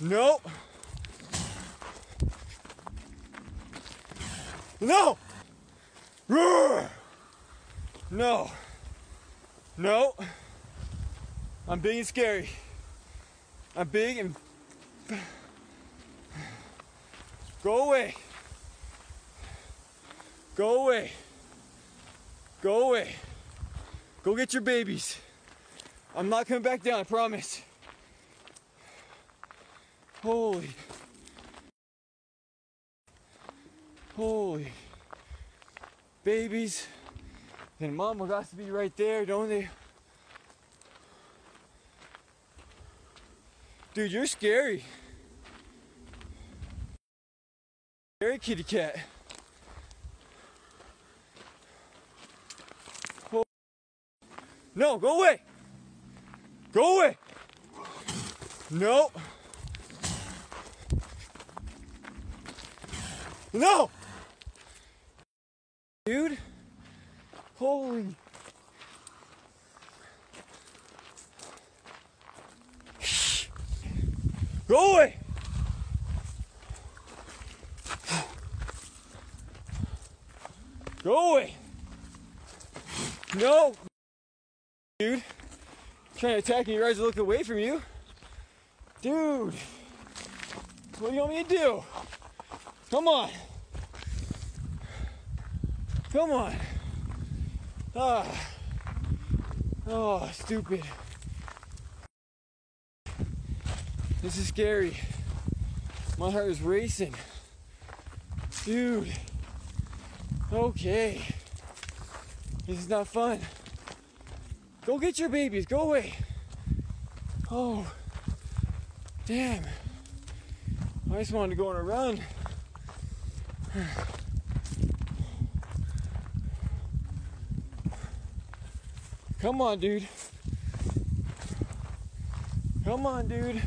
No. No. No. No. I'm big and scary. I'm big and... Go away. Go away. Go away. Go get your babies. I'm not coming back down, I promise. Holy. Holy. Babies. Then mama got to be right there, don't they? Dude, you're scary. Scary kitty cat. Oh. No, go away. Go away. No. No. Dude. Holy. Go away. Go away. No. Dude. Trying to attack me, you guys are looking away from you. Dude. What do you want me to do? Come on. Come on. Ah. Oh, stupid. This is scary. My heart is racing. Dude. Okay. This is not fun. Go get your babies. Go away. Oh. Damn. I just wanted to go on a run. Come on, dude. Come on, dude.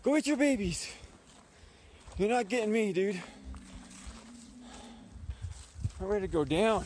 Go get your babies. You're not getting me, dude. I'm ready to go down.